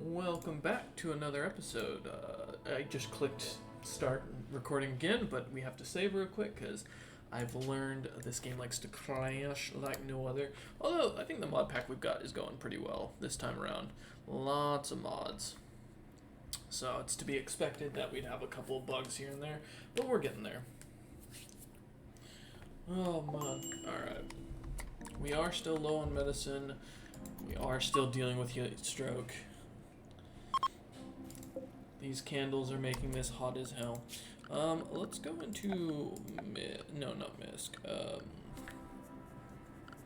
Welcome back to another episode. I just clicked start recording again, but we have to save real quick because I've learned this game likes to crash like no other. Although, I think the mod pack we've got is going pretty well this time around. Lots of mods. So it's to be expected that we'd have a couple of bugs here and there, but we're getting there. Oh man. Alright. We are still low on medicine. We are still dealing with heat stroke. These candles are making this hot as hell. Let's go into no, not Misk.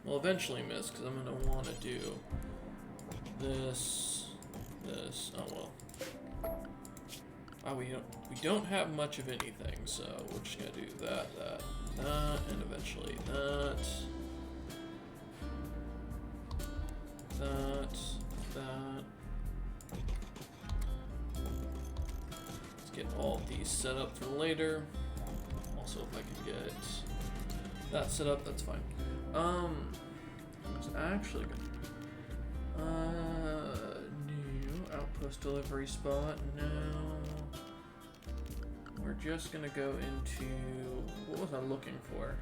Well, eventually Misk, because I'm gonna want to do this. Oh well. Oh, we don't have much of anything, so we're just gonna do that, and eventually that. Let's get all these set up for later. Also, if I can get that set up, that's fine. It's actually good. New outpost delivery spot. Now we're just gonna go into, what was I looking for?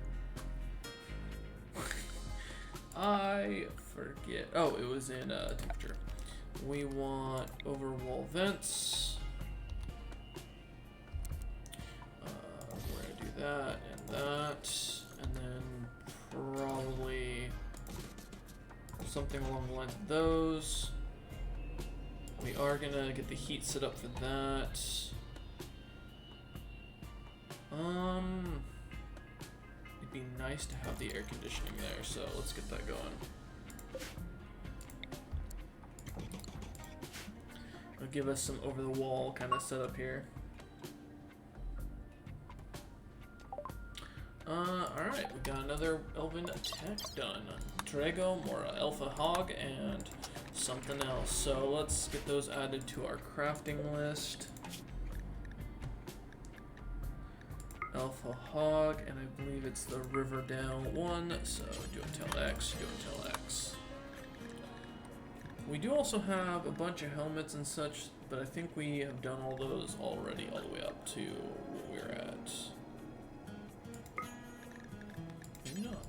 I forget. Oh, it was in temperature. We want overwall vents. We're gonna do that, and then probably something along the lines of those. We are gonna get the heat set up for that. It'd be nice to have the air conditioning there, so let's get that going. It'll give us some over-the-wall kind of setup here. Alright, we got another Elven attack done. Drago, more Alpha Hog, and something else. So let's get those added to our crafting list. Alpha Hog, and I believe it's the Riverdale one, so do until X. We do also have a bunch of helmets and such, but I think we have done all those already, all the way up to what we're at. Maybe not.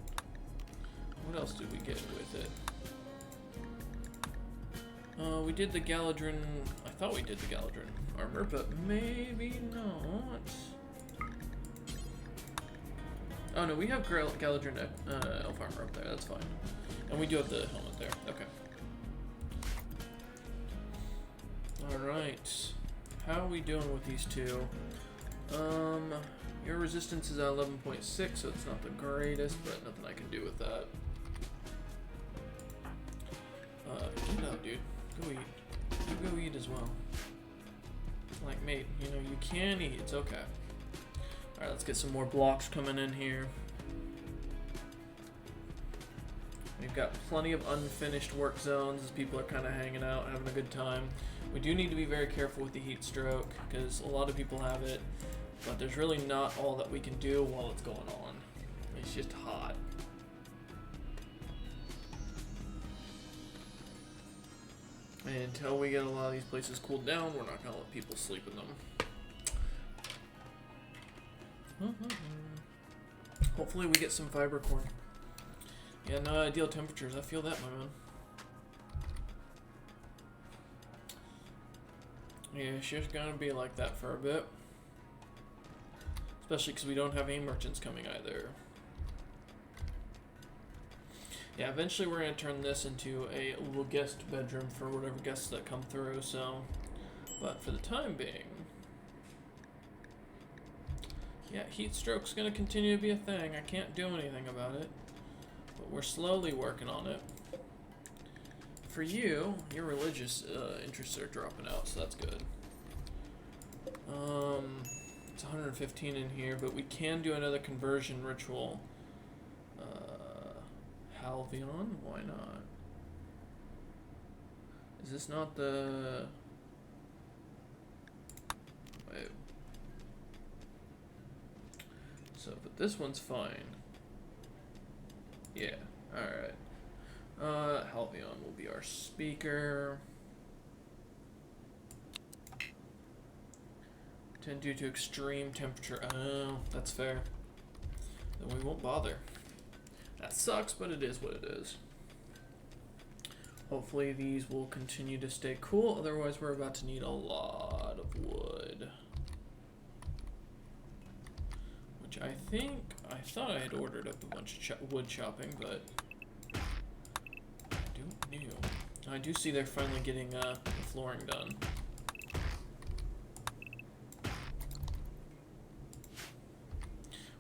What else did we get with it? We did the Galadrin, I thought we did the Galadrin armor, but maybe not. Oh no, we have Galadrin elf armor up there, that's fine. And we do have the helmet there, okay. Alright, how are we doing with these two? Your resistance is at 11.6, so it's not the greatest, but nothing I can do with that. Get up, dude. Go eat. You go eat as well. Like, mate, you know, you can eat, it's okay. Alright, let's get some more blocks coming in here. We've got plenty of unfinished work zones as people are kind of hanging out, having a good time. We do need to be very careful with the heat stroke, because a lot of people have it, but there's really not all that we can do while it's going on. It's just hot. And until we get a lot of these places cooled down, we're not going to let people sleep in them. Hopefully we get some fiber core. Yeah, no ideal temperatures. I feel that, my man. Yeah, it's just gonna be like that for a bit. Especially because we don't have any merchants coming either. Yeah, eventually we're gonna turn this into a little guest bedroom for whatever guests that come through, so. But for the time being, yeah, heat stroke's gonna continue to be a thing. I can't do anything about it, but we're slowly working on it. For you, your religious interests are dropping out, so that's good. It's 115 in here, but we can do another conversion ritual. Halvion, why not? Is this not the... Wait. So, but this one's fine. Yeah, alright. Halvion will be our speaker. 10 due to extreme temperature. Oh, that's fair. Then we won't bother. That sucks, but it is what it is. Hopefully these will continue to stay cool, otherwise we're about to need a lot of wood. Which I thought I had ordered up a bunch of wood chopping, but I don't know. I do see they're finally getting the flooring done.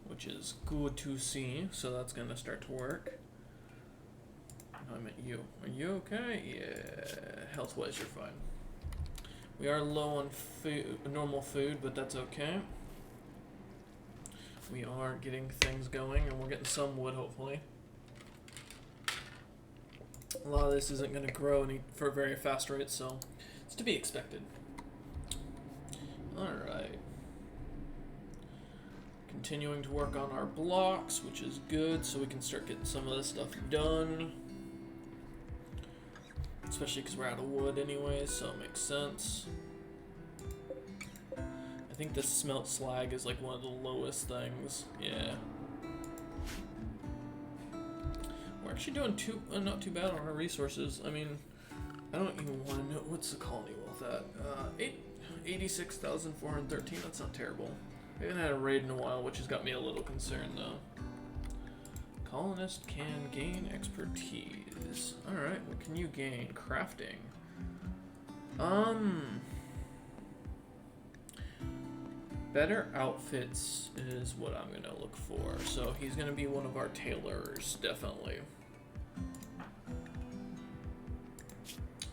Which is good to see, so that's gonna start to work. I meant you. Are you okay? Yeah, health-wise you're fine. We are low on food, normal food, but that's okay. We are getting things going, and we're getting some wood, hopefully. A lot of this isn't going to grow for a very fast rate, so it's to be expected. Alright. Continuing to work on our blocks, which is good, so we can start getting some of this stuff done. Especially because we're out of wood anyways, so it makes sense. I think the smelt slag is like one of the lowest things. Yeah. We're actually doing not too bad on our resources. I mean, I don't even want to know what's the colony wealth at. 86,413. That's not terrible. We haven't had a raid in a while, which has got me a little concerned though. Colonist can gain expertise. Alright, what can you gain? Crafting. Better outfits is what I'm gonna look for. So he's gonna be one of our tailors, definitely.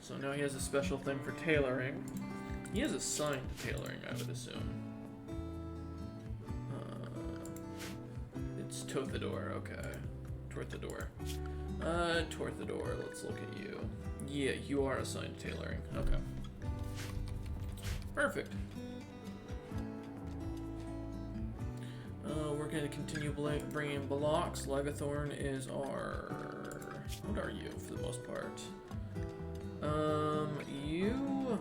So now he has a special thing for tailoring. He is assigned to tailoring, I would assume. It's Torthador, okay. Torthador. Torthador, let's look at you. Yeah, you are assigned to tailoring. Okay. Perfect. We're going to continue bringing blocks. Lagathorn is our... What are you, for the most part? You...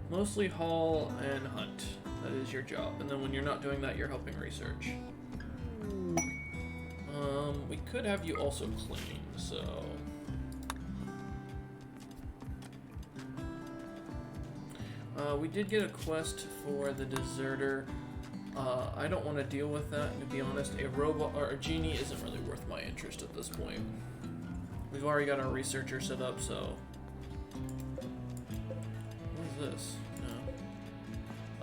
Mostly haul and hunt. That is your job. And then when you're not doing that, you're helping research. We could have you also clean, so... we did get a quest for the deserter. I don't want to deal with that, to be honest. A robot or a genie isn't really worth my interest at this point. We've already got our researcher set up, so... What is this? No.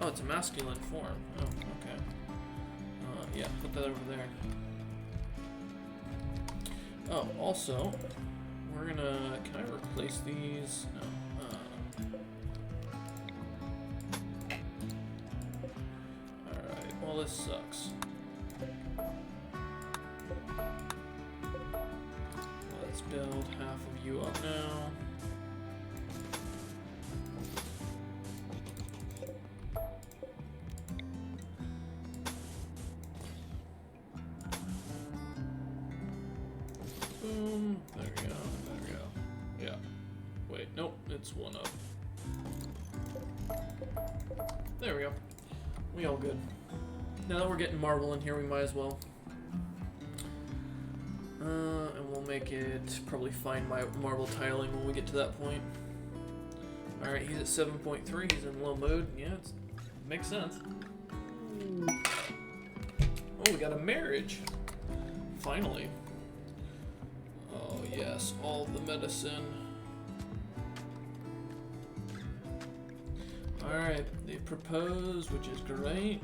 Oh, it's a masculine form. Oh, okay. Yeah, put that over there. Oh, also, we're gonna... Can I replace these? No. Alright, well this sucks. Let's build half of you up now. Boom. There we go. There we go. Yeah. Wait, nope. It's one up. There we go. We all good. Now that we're getting marble in here, we might as well. And we'll make it probably fine marble tiling when we get to that point. Alright, he's at 7.3. He's in low mood. Yeah, it makes sense. Oh, we got a marriage. Finally. Oh, yes. All the medicine. Alright, they propose, which is great.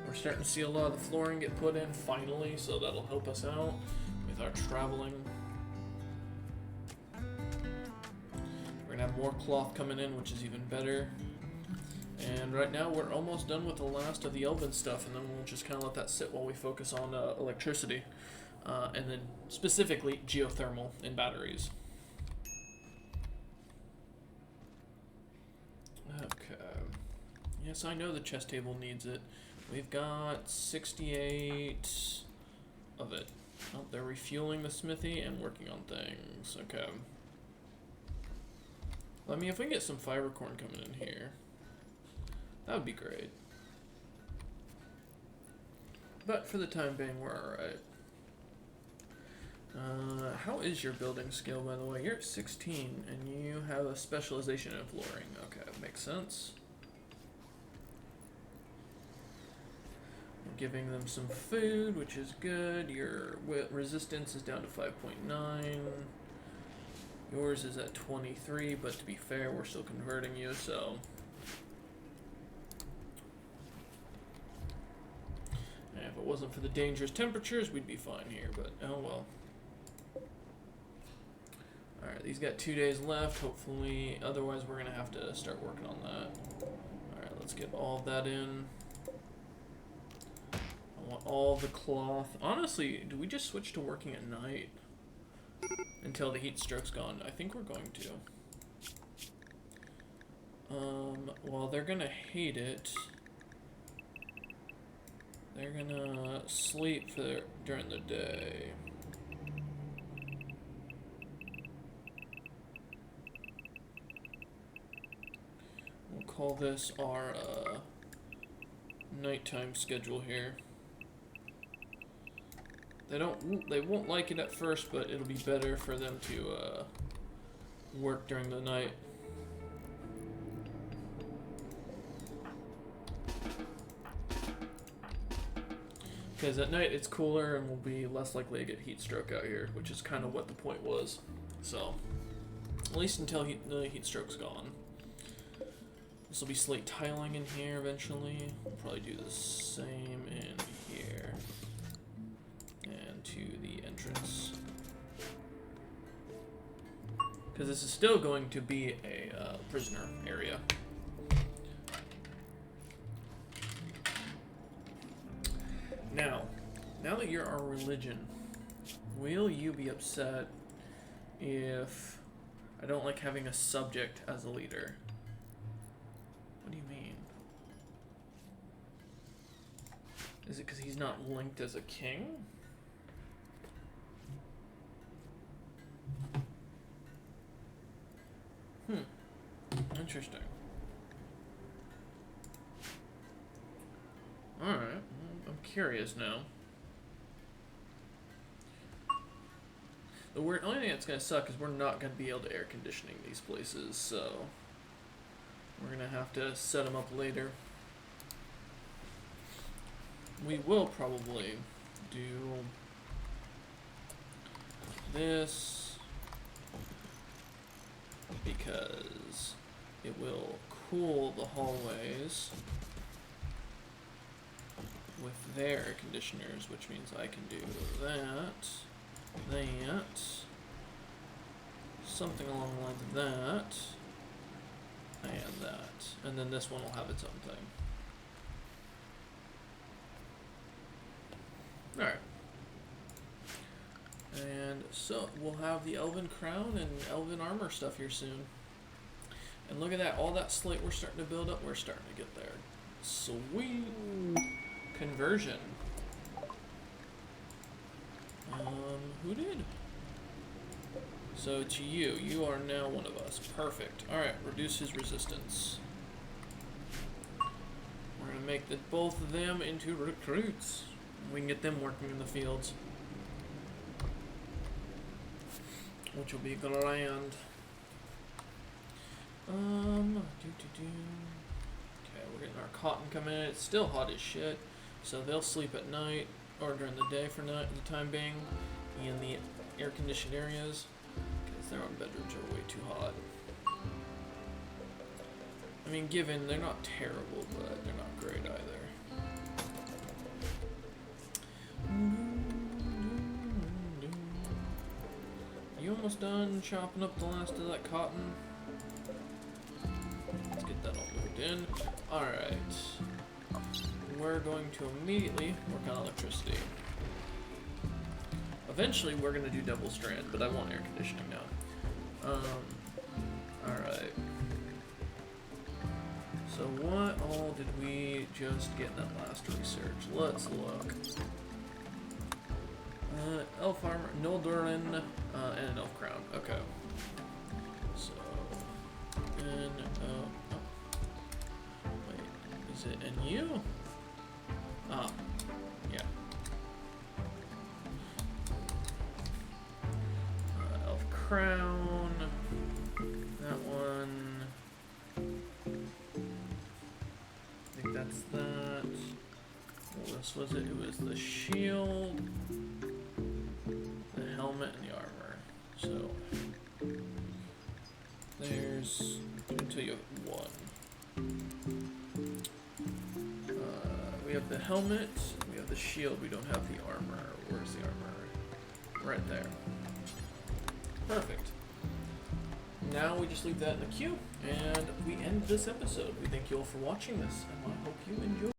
We're starting to see a lot of the flooring get put in finally, so that'll help us out with our traveling. We're gonna have more cloth coming in, which is even better. And right now we're almost done with the last of the elven stuff, and then we'll just kind of let that sit while we focus on electricity. And then specifically geothermal and batteries. Okay. Yes, I know the chest table needs it. We've got 68 of it. Oh, they're refueling the smithy and working on things. Okay. I mean, if we can get some fiber corn coming in here, that would be great. But for the time being, we're alright. How is your building skill, by the way? You're at 16, and you have a specialization in flooring. Okay, makes sense. Giving them some food, which is good. Your resistance is down to 5.9. Yours is at 23, but to be fair, we're still converting you, so... And if it wasn't for the dangerous temperatures, we'd be fine here, but oh well. Alright, these got 2 days left, hopefully. Otherwise, we're gonna have to start working on that. Alright, let's get all of that in. I want all the cloth. Honestly, do we just switch to working at night? Until the heat stroke's gone. I think we're going to. Well, they're gonna hate it. They're gonna sleep during the day. We'll call this our nighttime schedule here. They won't like it at first, but it'll be better for them to work during the night. Because at night it's cooler and we'll be less likely to get heat stroke out here, which is kind of what the point was. So, at least until the heat stroke's gone. This will be slate tiling in here eventually. We'll probably do the same in here. And to the entrance. Because this is still going to be a prisoner area. Now that you're our religion, will you be upset if I don't like having a subject as a leader? What do you mean? Is it because he's not linked as a king? Interesting. Alright, I'm curious now. The only thing that's going to suck is we're not going to be able to air conditioning these places, so we're going to have to set them up later. We will probably do this because it will cool the hallways with their air conditioners, which means I can do that, something along the lines of that, and that. And then this one will have its own thing. Alright. And so, we'll have the Elven Crown and Elven Armor stuff here soon. And look at that, all that slate we're starting to build up, we're starting to get there. Sweet! Conversion. Who did? So it's you. You are now one of us. Perfect. Alright, reduce his resistance. We're gonna make both of them into recruits. We can get them working in the fields. Which will be grand. Okay, we're getting our cotton coming in. It's still hot as shit. So they'll sleep at night, or during the day for the time being, in the air-conditioned areas, because their own bedrooms are way too hot. I mean, given they're not terrible, but they're not great either. You almost done chopping up the last of that cotton? Let's get that all moved in. Alright. We're going to immediately work on electricity. Eventually, we're going to do double strand, but I want air conditioning now. Alright. So what all did we just get in that last research? Let's look. Elf armor, Noldurin, and an elf crown. Okay. So it in you? Ah, yeah. Elf crown. That one. I think that's that. What else was it? It was the shield, the helmet, and the armor. So there's until you have one. We have the helmet, we have the shield, we don't have the armor. Where's the armor? Right there. Perfect. Now we just leave that in the queue, and we end this episode. We thank you all for watching this, and I hope you enjoy.